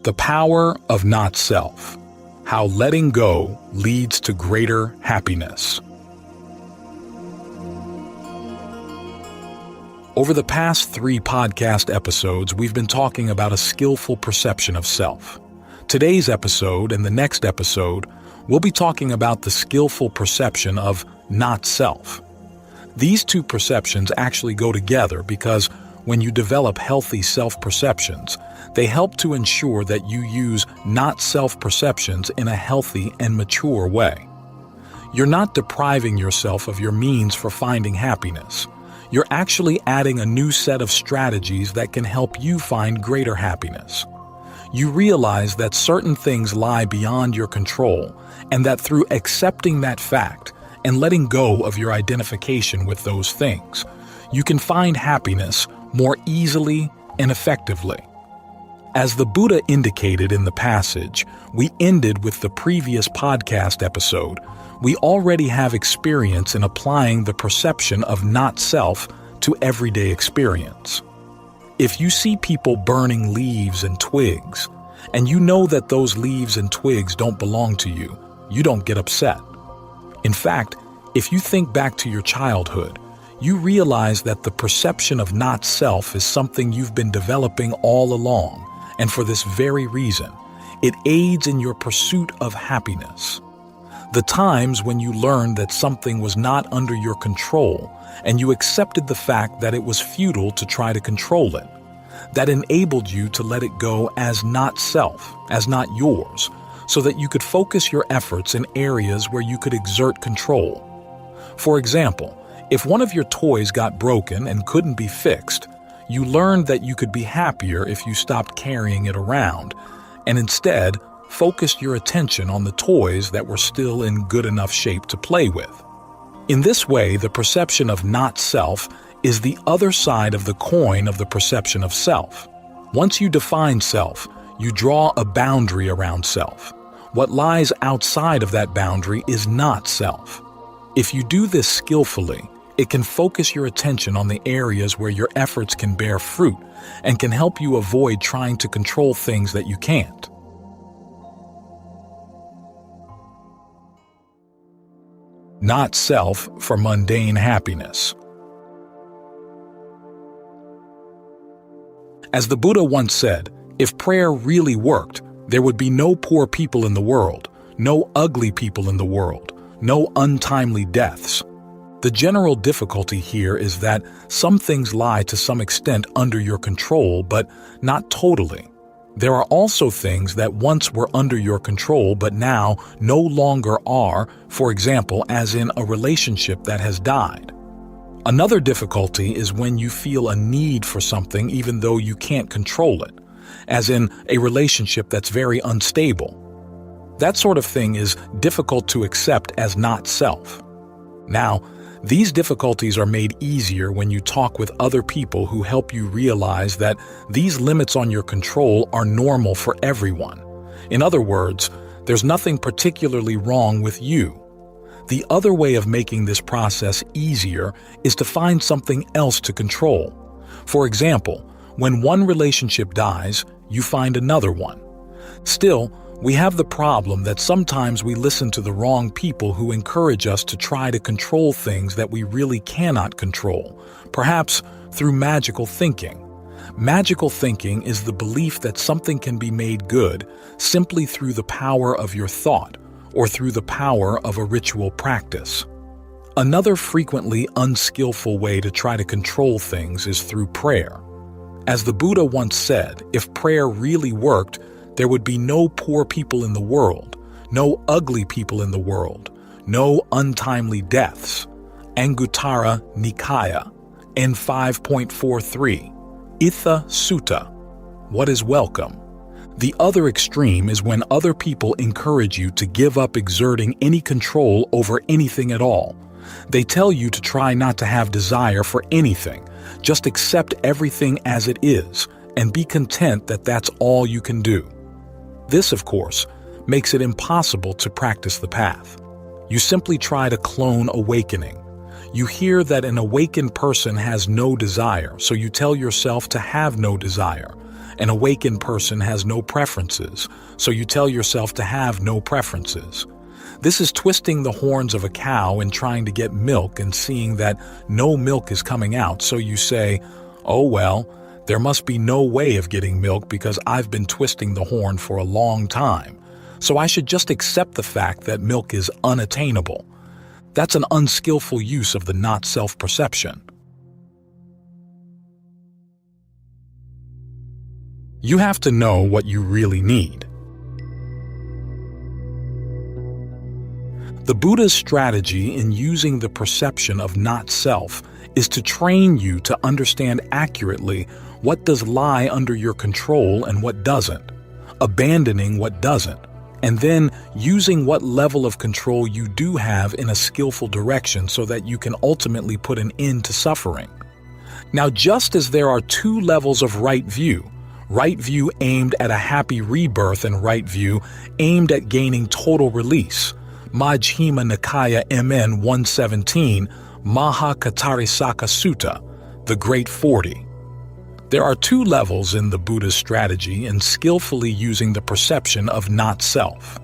The power of not self. How letting go leads to greater happiness. Over the past 3 podcast episodes, we've been talking about a skillful perception of self. Today's episode and the next episode, we'll be talking about the skillful perception of not self. These 2 perceptions actually go together because when you develop healthy self-perceptions, they help to ensure that you use not self-perceptions in a healthy and mature way. You're not depriving yourself of your means for finding happiness. You're actually adding a new set of strategies that can help you find greater happiness. You realize that certain things lie beyond your control, and that through accepting that fact and letting go of your identification with those things, you can find happiness more easily and effectively. As the Buddha indicated in the passage we ended with the previous podcast episode, we already have experience in applying the perception of not self to everyday experience. If you see people burning leaves and twigs, and you know that those leaves and twigs don't belong to you, you don't get upset. In fact, if you think back to your childhood, you realize that the perception of not self is something you've been developing all along, and for this very reason, it aids in your pursuit of happiness. The times when you learned that something was not under your control, and you accepted the fact that it was futile to try to control it, that enabled you to let it go as not self, as not yours, so that you could focus your efforts in areas where you could exert control. For example, if one of your toys got broken and couldn't be fixed, you learned that you could be happier if you stopped carrying it around, and instead focused your attention on the toys that were still in good enough shape to play with. In this way, the perception of not self is the other side of the coin of the perception of self. Once you define self, you draw a boundary around self. What lies outside of that boundary is not self. If you do this skillfully, it can focus your attention on the areas where your efforts can bear fruit and can help you avoid trying to control things that you can't. Not self for mundane happiness. As the Buddha once said, if prayer really worked, there would be no poor people in the world, no ugly people in the world, no untimely deaths. The general difficulty here is that some things lie to some extent under your control, but not totally. There are also things that once were under your control but now no longer are, for example, as in a relationship that has died. Another difficulty is when you feel a need for something even though you can't control it, as in a relationship that's very unstable. That sort of thing is difficult to accept as not self. Now, these difficulties are made easier when you talk with other people who help you realize that these limits on your control are normal for everyone. In other words, there's nothing particularly wrong with you. The other way of making this process easier is to find something else to control. For example, when one relationship dies, you find another one. Still, we have the problem that sometimes we listen to the wrong people who encourage us to try to control things that we really cannot control, perhaps through magical thinking. Magical thinking is the belief that something can be made good simply through the power of your thought or through the power of a ritual practice. Another frequently unskillful way to try to control things is through prayer. As the Buddha once said, if prayer really worked, there would be no poor people in the world, no ugly people in the world, no untimely deaths. Anguttara Nikaya, N5.43, Itha Sutta. What is welcome? The other extreme is when other people encourage you to give up exerting any control over anything at all. They tell you to try not to have desire for anything, just accept everything as it is, and be content that that's all you can do. This, of course, makes it impossible to practice the path. You simply try to clone awakening. You hear that an awakened person has no desire, so you tell yourself to have no desire, An awakened person has no preferences, so you tell yourself to have no preferences. This is twisting the horns of a cow and trying to get milk and seeing that no milk is coming out, so you say, "Oh well, there must be no way of getting milk because I've been twisting the horn for a long time, so I should just accept the fact that milk is unattainable." That's an unskillful use of the not-self perception. You have to know what you really need. The Buddha's strategy in using the perception of not-self is to train you to understand accurately what does lie under your control and what doesn't, abandoning what doesn't, and then using what level of control you do have in a skillful direction so that you can ultimately put an end to suffering. Now, just as there are two levels of right view aimed at a happy rebirth and right view aimed at gaining total release, Majjhima Nikaya MN 117, Mahakattarisaka Sutta, the Great 40. There are two levels in the Buddha's strategy in skillfully using the perception of not-self.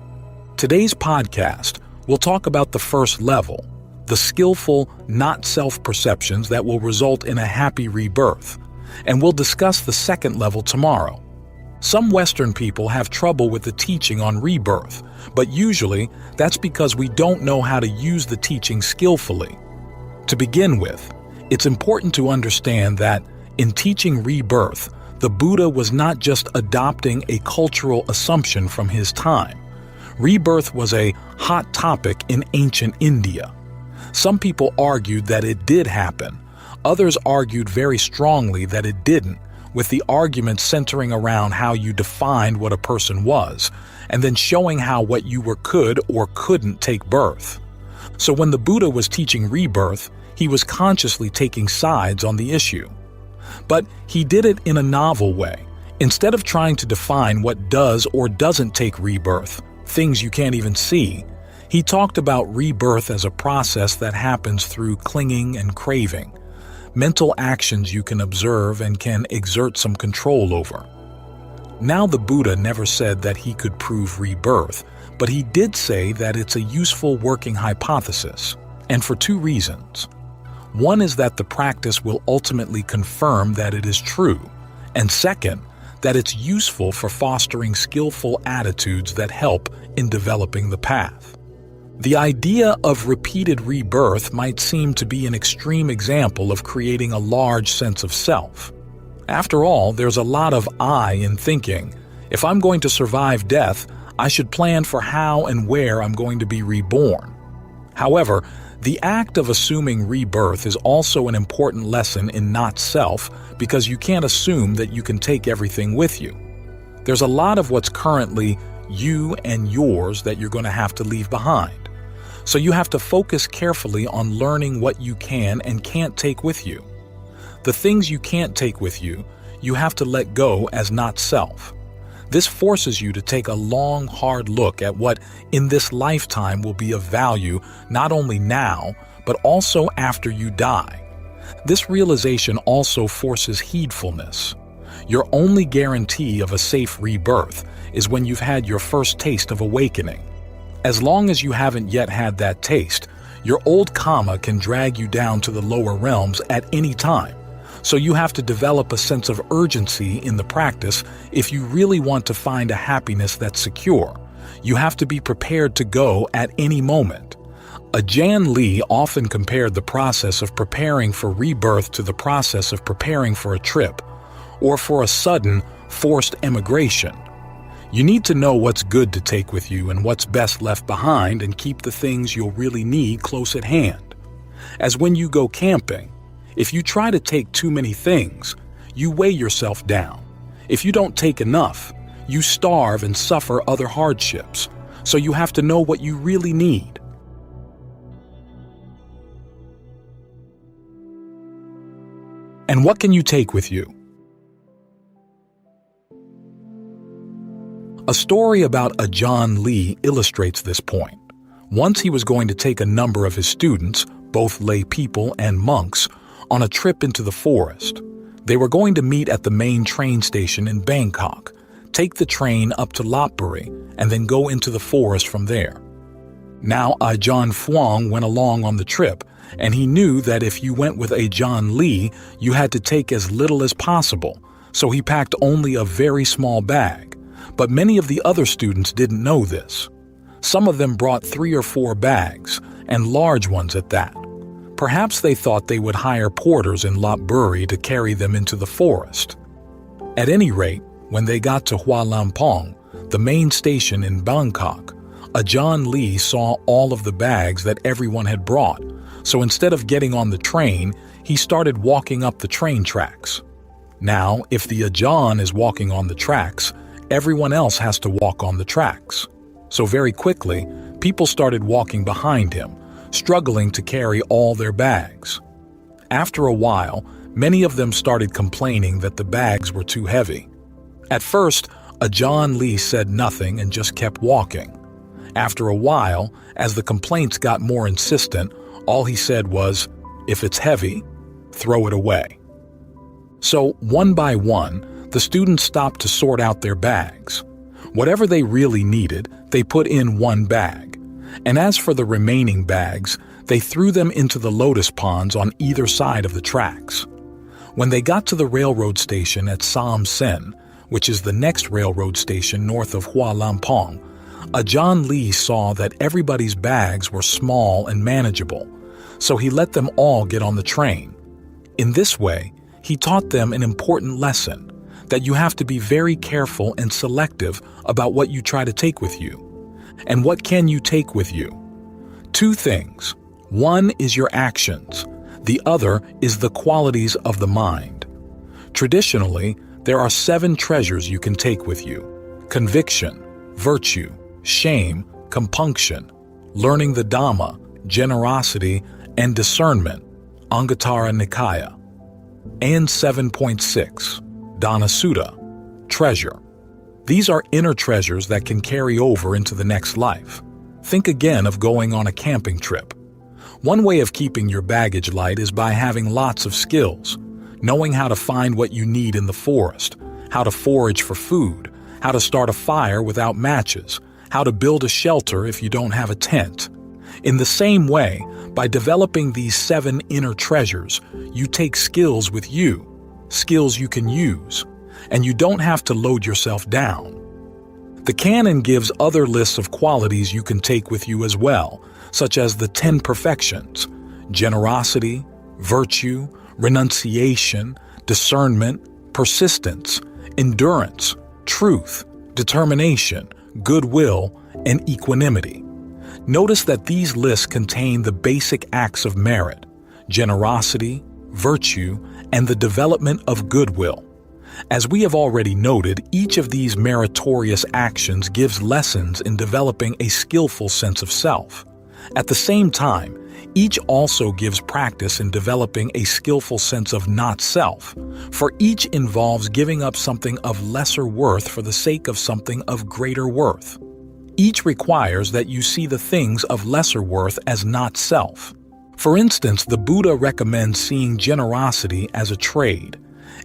Today's podcast will talk about the first level, the skillful not-self perceptions that will result in a happy rebirth, and we'll discuss the second level tomorrow. Some Western people have trouble with the teaching on rebirth, but usually that's because we don't know how to use the teaching skillfully. To begin with, it's important to understand that in teaching rebirth, the Buddha was not just adopting a cultural assumption from his time. Rebirth was a hot topic in ancient India. Some people argued that it did happen. Others argued very strongly that it didn't, with the argument centering around how you defined what a person was, and then showing how what you were could or couldn't take birth. So when the Buddha was teaching rebirth, he was consciously taking sides on the issue. But he did it in a novel way. Instead of trying to define what does or doesn't take rebirth, things you can't even see, he talked about rebirth as a process that happens through clinging and craving, mental actions you can observe and can exert some control over. Now, the Buddha never said that he could prove rebirth, but he did say that it's a useful working hypothesis, and for two reasons. One is that the practice will ultimately confirm that it is true, and second, that it's useful for fostering skillful attitudes that help in developing the path. The idea of repeated rebirth might seem to be an extreme example of creating a large sense of self. After all, there's a lot of I in thinking, if I'm going to survive death, I should plan for how and where I'm going to be reborn. However, the act of assuming rebirth is also an important lesson in not-self because you can't assume that you can take everything with you. There's a lot of what's currently you and yours that you're going to have to leave behind. So you have to focus carefully on learning what you can and can't take with you. The things you can't take with you, you have to let go as not-self. This forces you to take a long, hard look at what in this lifetime will be of value not only now, but also after you die. This realization also forces heedfulness. Your only guarantee of a safe rebirth is when you've had your first taste of awakening. As long as you haven't yet had that taste, your old karma can drag you down to the lower realms at any time. So you have to develop a sense of urgency in the practice if you really want to find a happiness that's secure. You have to be prepared to go at any moment. Ajahn Lee often compared the process of preparing for rebirth to the process of preparing for a trip, or for a sudden, forced emigration. You need to know what's good to take with you and what's best left behind and keep the things you'll really need close at hand. As when you go camping, if you try to take too many things, you weigh yourself down. If you don't take enough, you starve and suffer other hardships. So you have to know what you really need. And what can you take with you? A story about Ajahn Lee illustrates this point. Once he was going to take a number of his students, both lay people and monks, on a trip into the forest. They were going to meet at the main train station in Bangkok, take the train up to Lopburi, and then go into the forest from there. Now, Ajahn Phuong went along on the trip, and he knew that if you went with Ajahn Lee, you had to take as little as possible, so he packed only a very small bag. But many of the other students didn't know this. Some of them brought 3 or 4 bags, and large ones at that. Perhaps they thought they would hire porters in Lopburi to carry them into the forest. At any rate, when they got to Hua Lamphong, the main station in Bangkok, Ajahn Lee saw all of the bags that everyone had brought, so instead of getting on the train, he started walking up the train tracks. Now, if the Ajahn is walking on the tracks, everyone else has to walk on the tracks. So very quickly, people started walking behind him, struggling to carry all their bags. After a while, many of them started complaining that the bags were too heavy. At first, Ajahn Lee said nothing and just kept walking. After a while, as the complaints got more insistent, all he said was, "If it's heavy, throw it away." So, one by one, the students stopped to sort out their bags. Whatever they really needed, they put in one bag. And as for the remaining bags, they threw them into the lotus ponds on either side of the tracks. When they got to the railroad station at Sam Sen, which is the next railroad station north of Hua Lamphong, Ajahn Lee saw that everybody's bags were small and manageable, so he let them all get on the train. In this way, he taught them an important lesson, that you have to be very careful and selective about what you try to take with you. And what can you take with you? 2 things. One is your actions. The other is the qualities of the mind. Traditionally, there are 7 treasures you can take with you: conviction, virtue, shame, compunction, learning the Dhamma, generosity, and discernment, Anguttara Nikaya. And 7.6, Dana Sutta, treasure. These are inner treasures that can carry over into the next life. Think again of going on a camping trip. One way of keeping your baggage light is by having lots of skills, knowing how to find what you need in the forest, how to forage for food, how to start a fire without matches, how to build a shelter if you don't have a tent. In the same way, by developing these 7 inner treasures, you take skills with you, skills you can use, and you don't have to load yourself down. The canon gives other lists of qualities you can take with you as well, such as the 10 perfections: generosity, virtue, renunciation, discernment, persistence, endurance, truth, determination, goodwill, and equanimity. Notice that these lists contain the basic acts of merit, generosity, virtue, and the development of goodwill. As we have already noted, each of these meritorious actions gives lessons in developing a skillful sense of self. At the same time, each also gives practice in developing a skillful sense of not-self, for each involves giving up something of lesser worth for the sake of something of greater worth. Each requires that you see the things of lesser worth as not-self. For instance, the Buddha recommends seeing generosity as a trade.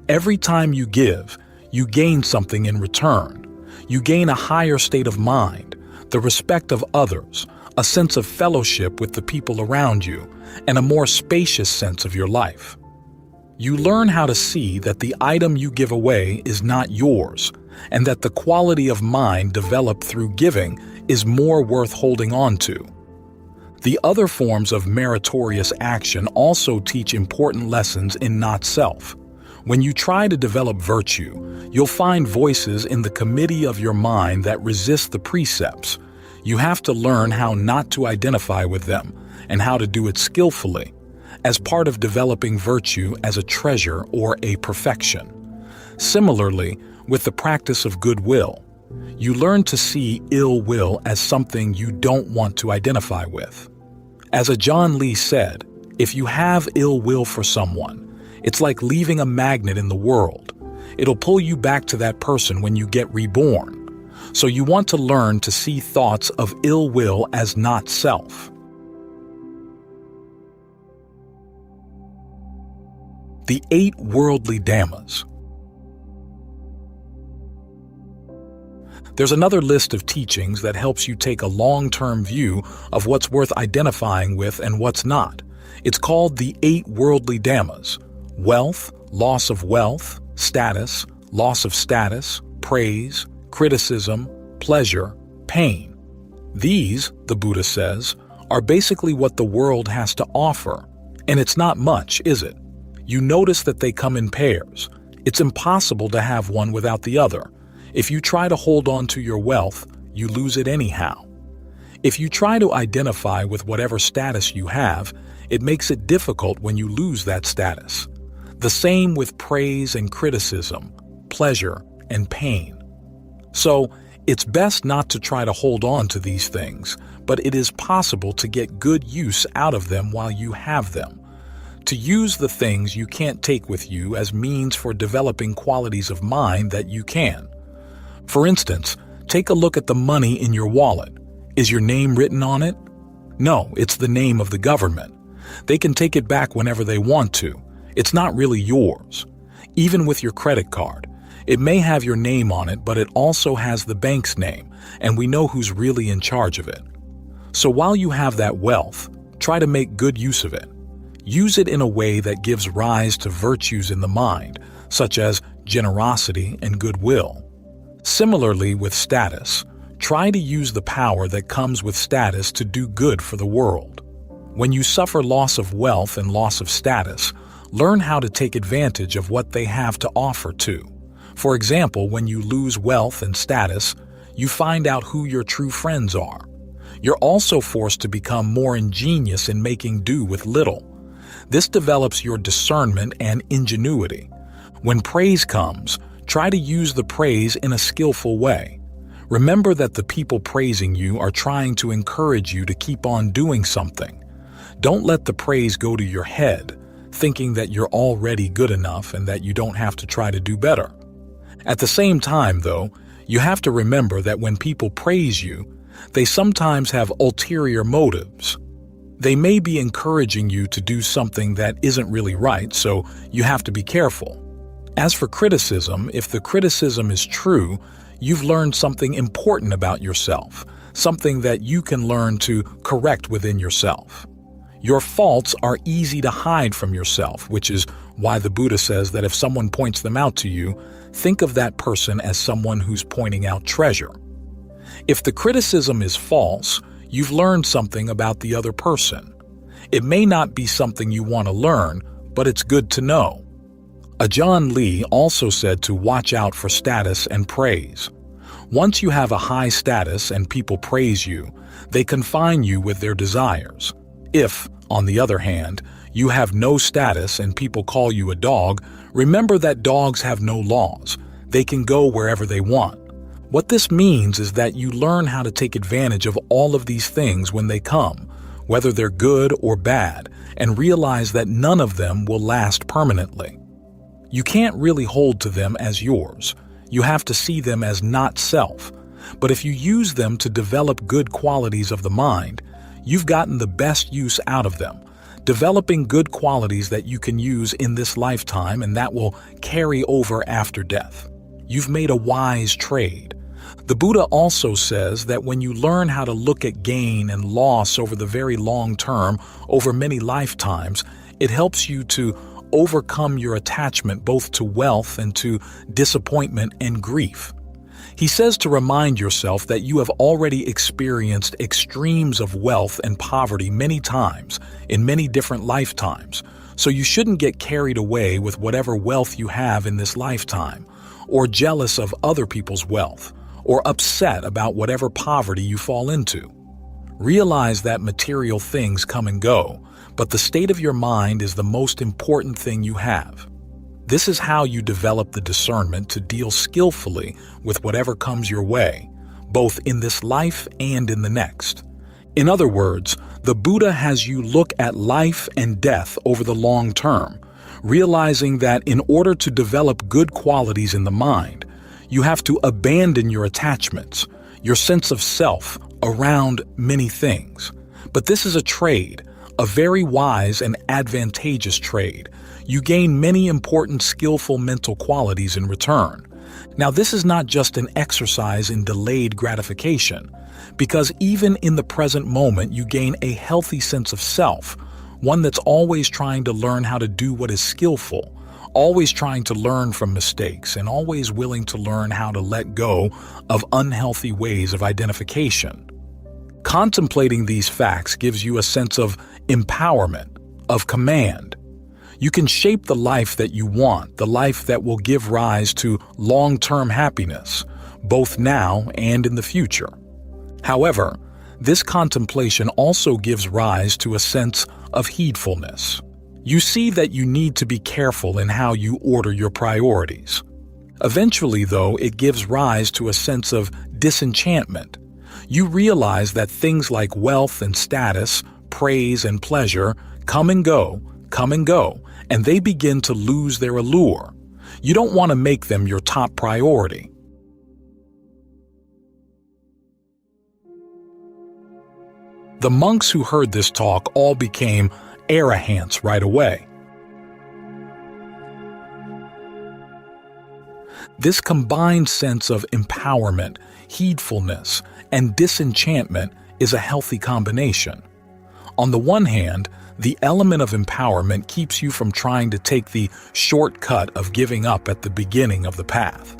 Every time you give, you gain something in return. You gain a higher state of mind, the respect of others, a sense of fellowship with the people around you, and a more spacious sense of your life. You learn how to see that the item you give away is not yours, and that the quality of mind developed through giving is more worth holding on to. The other forms of meritorious action also teach important lessons in not-self. When you try to develop virtue, you'll find voices in the committee of your mind that resist the precepts. You have to learn how not to identify with them and how to do it skillfully, as part of developing virtue as a treasure or a perfection. Similarly, with the practice of goodwill, you learn to see ill will as something you don't want to identify with. As Ajahn Lee said, if you have ill will for someone, it's like leaving a magnet in the world. It'll pull you back to that person when you get reborn. So you want to learn to see thoughts of ill will as not self. The 8 worldly dhammas. There's another list of teachings that helps you take a long-term view of what's worth identifying with and what's not. It's called the 8 worldly dhammas: wealth, loss of wealth, status, loss of status, praise, criticism, pleasure, pain. These, the Buddha says, are basically what the world has to offer. And it's not much, is it? You notice that they come in pairs. It's impossible to have one without the other. If you try to hold on to your wealth, you lose it anyhow. If you try to identify with whatever status you have, it makes it difficult when you lose that status. The same with praise and criticism, pleasure and pain. So, it's best not to try to hold on to these things, but it is possible to get good use out of them while you have them. To use the things you can't take with you as means for developing qualities of mind that you can. For instance, take a look at the money in your wallet. Is your name written on it? No, it's the name of the government. They can take it back whenever they want to. It's not really yours. Even with your credit card, it may have your name on it, but it also has the bank's name, and we know who's really in charge of it. So while you have that wealth, try to make good use of it. Use it in a way that gives rise to virtues in the mind, such as generosity and goodwill. Similarly with status, try to use the power that comes with status to do good for the world. When you suffer loss of wealth and loss of status, learn how to take advantage of what they have to offer too. For example, when you lose wealth and status, you find out who your true friends are. You're also forced to become more ingenious in making do with little. This develops your discernment and ingenuity. When praise comes, try to use the praise in a skillful way. Remember that the people praising you are trying to encourage you to keep on doing something. Don't let the praise go to your head, thinking that you're already good enough and that you don't have to try to do better. At the same time, though, you have to remember that when people praise you, they sometimes have ulterior motives. They may be encouraging you to do something that isn't really right, so you have to be careful. As for criticism, if the criticism is true, you've learned something important about yourself, something that you can learn to correct within yourself. Your faults are easy to hide from yourself, which is why the Buddha says that if someone points them out to you, think of that person as someone who's pointing out treasure. If the criticism is false, you've learned something about the other person. It may not be something you want to learn, but it's good to know. Ajahn Lee also said to watch out for status and praise. Once you have a high status and people praise you, they confine you with their desires. If, on the other hand, you have no status and people call you a dog, remember that dogs have no laws. They can go wherever they want. What this means is that you learn how to take advantage of all of these things when they come, whether they're good or bad, and realize that none of them will last permanently. You can't really hold to them as yours. You have to see them as not self. But if you use them to develop good qualities of the mind, you've gotten the best use out of them, developing good qualities that you can use in this lifetime and that will carry over after death. You've made a wise trade. The Buddha also says that when you learn how to look at gain and loss over the very long term, over many lifetimes, it helps you to overcome your attachment both to wealth and to disappointment and grief. He says to remind yourself that you have already experienced extremes of wealth and poverty many times in many different lifetimes, so you shouldn't get carried away with whatever wealth you have in this lifetime, or jealous of other people's wealth, or upset about whatever poverty you fall into. Realize that material things come and go, but the state of your mind is the most important thing you have. This is how you develop the discernment to deal skillfully with whatever comes your way, both in this life and in the next. In other words, the Buddha has you look at life and death over the long term, realizing that in order to develop good qualities in the mind, you have to abandon your attachments, your sense of self around many things. But this is a trade, a very wise and advantageous trade. You gain many important skillful mental qualities in return. Now, this is not just an exercise in delayed gratification, because even in the present moment you gain a healthy sense of self, one that's always trying to learn how to do what is skillful, always trying to learn from mistakes, and always willing to learn how to let go of unhealthy ways of identification. Contemplating these facts gives you a sense of empowerment, of command. You can shape the life that you want, the life that will give rise to long-term happiness, both now and in the future. However, this contemplation also gives rise to a sense of heedfulness. You see that you need to be careful in how you order your priorities. Eventually, though, it gives rise to a sense of disenchantment. You realize that things like wealth and status, praise and pleasure come and go, and they begin to lose their allure. You don't want to make them your top priority. The monks who heard this talk all became arahants right away. This combined sense of empowerment, heedfulness, and disenchantment is a healthy combination. On the one hand, the element of empowerment keeps you from trying to take the shortcut of giving up at the beginning of the path.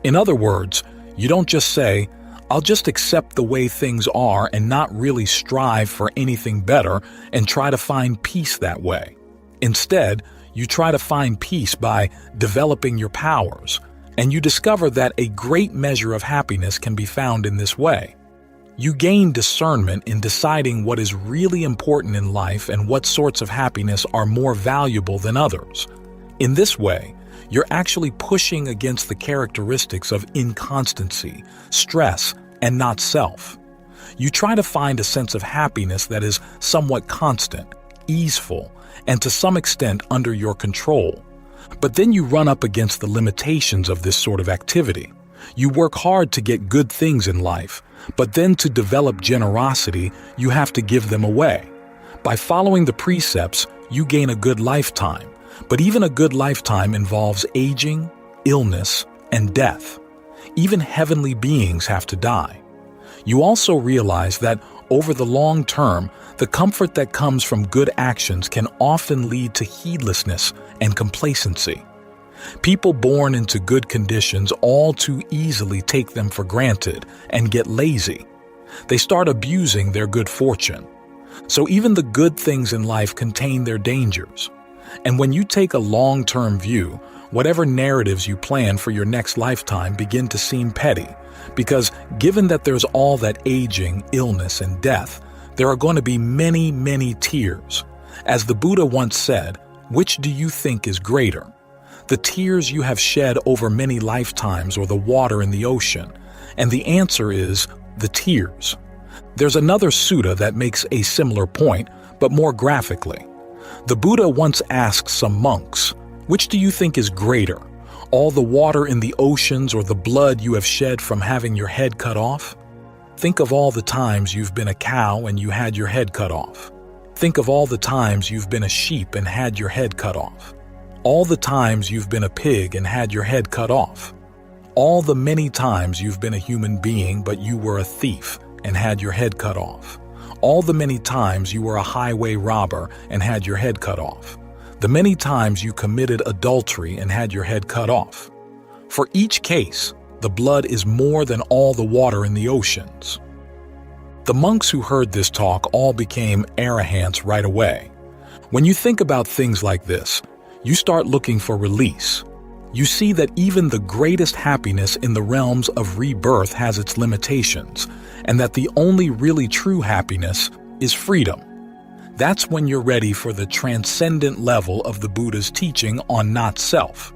In other words, you don't just say, "I'll just accept the way things are and not really strive for anything better and try to find peace that way." Instead, you try to find peace by developing your powers, and you discover that a great measure of happiness can be found in this way. You gain discernment in deciding what is really important in life and what sorts of happiness are more valuable than others. In this way, you're actually pushing against the characteristics of inconstancy, stress, and not self. You try to find a sense of happiness that is somewhat constant, easeful, and to some extent under your control. But then you run up against the limitations of this sort of activity. You work hard to get good things in life, but then to develop generosity, you have to give them away. By following the precepts, you gain a good lifetime, but even a good lifetime involves aging, illness, and death. Even heavenly beings have to die. You also realize that over the long term, the comfort that comes from good actions can often lead to heedlessness and complacency. People born into good conditions all too easily take them for granted and get lazy. They start abusing their good fortune. So even the good things in life contain their dangers. And when you take a long-term view, whatever narratives you plan for your next lifetime begin to seem petty, because given that there's all that aging, illness, and death, there are going to be many, many tears. As the Buddha once said, which do you think is greater? The tears you have shed over many lifetimes or the water in the ocean? And the answer is the tears. There's another sutta that makes a similar point, but more graphically. The Buddha once asked some monks, which do you think is greater, all the water in the oceans or the blood you have shed from having your head cut off? Think of all the times you've been a cow and you had your head cut off. Think of all the times you've been a sheep and had your head cut off. All the times you've been a pig and had your head cut off. All the many times you've been a human being but you were a thief and had your head cut off. All the many times you were a highway robber and had your head cut off. The many times you committed adultery and had your head cut off. For each case, the blood is more than all the water in the oceans. The monks who heard this talk all became arahants right away. When you think about things like this, you start looking for release. You see that even the greatest happiness in the realms of rebirth has its limitations, and that the only really true happiness is freedom. That's when you're ready for the transcendent level of the Buddha's teaching on not self,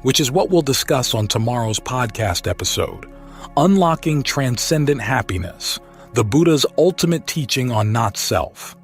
which is what we'll discuss on tomorrow's podcast episode, Unlocking Transcendent Happiness, the Buddha's ultimate teaching on not self.